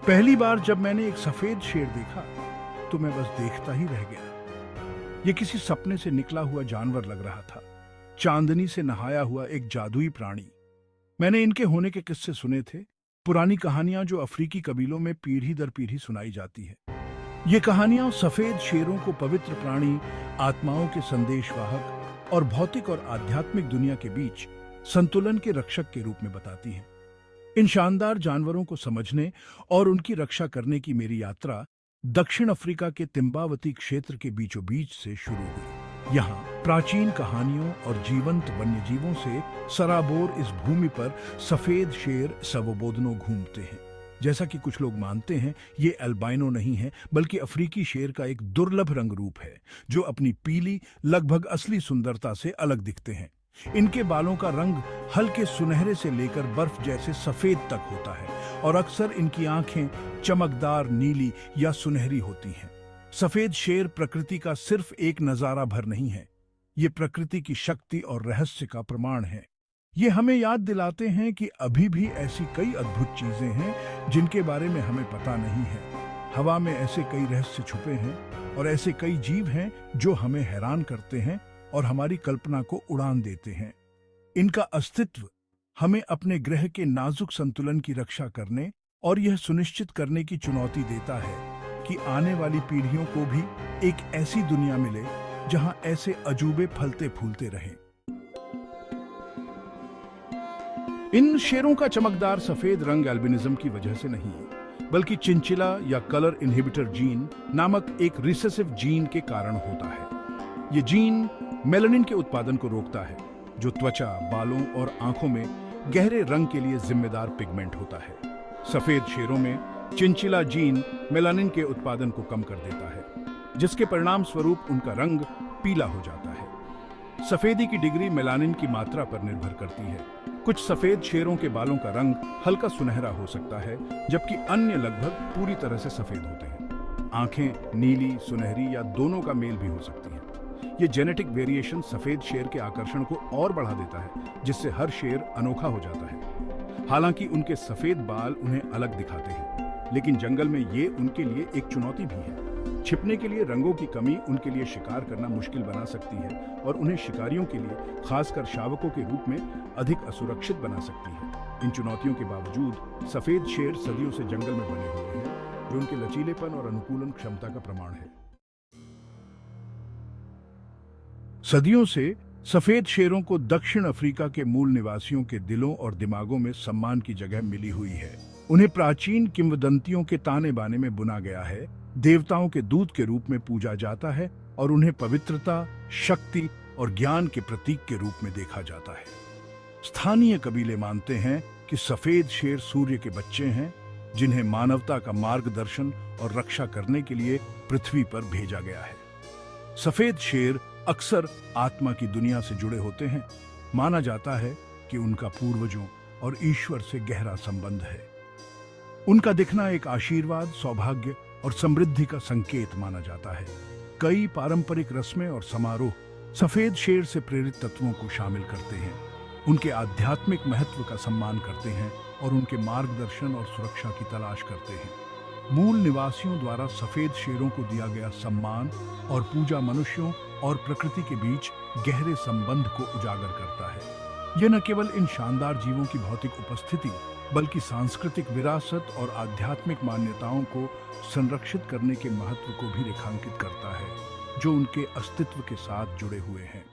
पहली बार जब मैंने एक सफेद शेर देखा तो मैं बस देखता ही रह गया। ये किसी सपने से निकला हुआ जानवर लग रहा था, चांदनी से नहाया हुआ एक जादुई प्राणी। मैंने इनके होने के किस्से सुने थे, पुरानी कहानियां जो अफ्रीकी कबीलों में पीढ़ी दर पीढ़ी सुनाई जाती है। ये कहानियां सफेद शेरों को पवित्र प्राणी, आत्माओं के संदेशवाहक और भौतिक और आध्यात्मिक दुनिया के बीच संतुलन के रक्षक के रूप में बताती हैं। इन शानदार जानवरों को समझने और उनकी रक्षा करने की मेरी यात्रा दक्षिण अफ्रीका के तिम्बावती क्षेत्र के बीचों बीच से शुरू हुई। यहाँ प्राचीन कहानियों और जीवंत वन्यजीवों से सराबोर इस भूमि पर सफेद शेर सवोबोदनो घूमते हैं। जैसा कि कुछ लोग मानते हैं, ये अल्बाइनो नहीं है, बल्कि अफ्रीकी शेर का एक दुर्लभ रंग रूप है जो अपनी पीली, लगभग असली सुंदरता से अलग दिखते हैं। इनके बालों का रंग हल्के सुनहरे से लेकर बर्फ जैसे सफेद तक होता है और अक्सर इनकी आंखें चमकदार नीली या सुनहरी होती हैं। सफेद शेर प्रकृति का सिर्फ एक नजारा भर नहीं है, ये प्रकृति की शक्ति और रहस्य का प्रमाण है। ये हमें याद दिलाते हैं कि अभी भी ऐसी कई अद्भुत चीजें हैं जिनके बारे में हमें पता नहीं है। हवा में ऐसे कई रहस्य छुपे हैं और ऐसे कई जीव हैं जो हमें हैरान करते हैं और हमारी कल्पना को उड़ान देते हैं। इनका अस्तित्व हमें अपने ग्रह के नाजुक संतुलन की रक्षा करने और यह सुनिश्चित करने की चुनौती देता है कि आने वाली पीढ़ियों को भी एक ऐसी दुनिया मिले जहां ऐसे अजूबे फलते फूलते रहें। इन शेरों का चमकदार सफेद रंग एल्बिनिज्म की वजह से नहीं, बल्कि चिंचिला या कलर इनहिबिटर जीन नामक एक रिसेसिव जीन के कारण होता है। ये जीन मेलानिन के उत्पादन को रोकता है, जो त्वचा, बालों और आंखों में गहरे रंग के लिए जिम्मेदार पिगमेंट होता है। सफेद शेरों में चिंचिला जीन मेलानिन के उत्पादन को कम कर देता है, जिसके परिणाम स्वरूप उनका रंग पीला हो जाता है। सफेदी की डिग्री मेलानिन की मात्रा पर निर्भर करती है। कुछ सफेद शेरों के बालों का रंग हल्का सुनहरा हो सकता है, जबकि अन्य लगभग पूरी तरह से सफेद होते हैं। आंखें नीली, सुनहरी या दोनों का मेल भी हो सकती है। ये जेनेटिक वेरिएशन सफेद शेर के आकर्षण को और बढ़ा देता है, जिससे हर शेर अनोखा हो जाता है। हालांकि उनके सफेद बाल उन्हें अलग दिखाते हैं, लेकिन जंगल में ये उनके लिए एक चुनौती भी है। छिपने के लिए रंगों की कमी उनके लिए शिकार करना मुश्किल बना सकती है और उन्हें शिकारियों के लिए, खासकर शावकों के रूप में, अधिक असुरक्षित बना सकती है। इन चुनौतियों के बावजूद सफेद शेर सदियों से जंगल में बने हुए हैं, जो उनके लचीलेपन और अनुकूलन क्षमता का प्रमाण है। सदियों से सफेद शेरों को दक्षिण अफ्रीका के मूल निवासियों के दिलों और दिमागों में सम्मान की जगह मिली हुई है। उन्हें प्राचीन किंवदंतियों के ताने बाने में बुना गया है, देवताओं के दूत के रूप में पूजा जाता है और उन्हें पवित्रता, शक्ति और ज्ञान के प्रतीक के रूप में देखा जाता है। स्थानीय कबीले मानते हैं कि सफेद शेर सूर्य के बच्चे हैं, जिन्हें मानवता का मार्गदर्शन और रक्षा करने के लिए पृथ्वी पर भेजा गया है। सफेद शेर अक्सर आत्मा की दुनिया से जुड़े होते हैं। माना जाता है कि उनका पूर्वजों और ईश्वर से गहरा संबंध है। उनका दिखना एक आशीर्वाद, सौभाग्य और समृद्धि का संकेत माना जाता है। कई पारंपरिक रस्में और समारोह सफेद शेर से प्रेरित तत्वों को शामिल करते हैं, उनके आध्यात्मिक महत्व का सम्मान करते हैं और उनके मार्गदर्शन और सुरक्षा की तलाश करते हैं। मूल निवासियों द्वारा सफेद शेरों को दिया गया सम्मान और पूजा मनुष्यों और प्रकृति के बीच गहरे संबंध को उजागर करता है। यह न केवल इन शानदार जीवों की भौतिक उपस्थिति, बल्कि सांस्कृतिक विरासत और आध्यात्मिक मान्यताओं को संरक्षित करने के महत्व को भी रेखांकित करता है, जो उनके अस्तित्व के साथ जुड़े हुए हैं।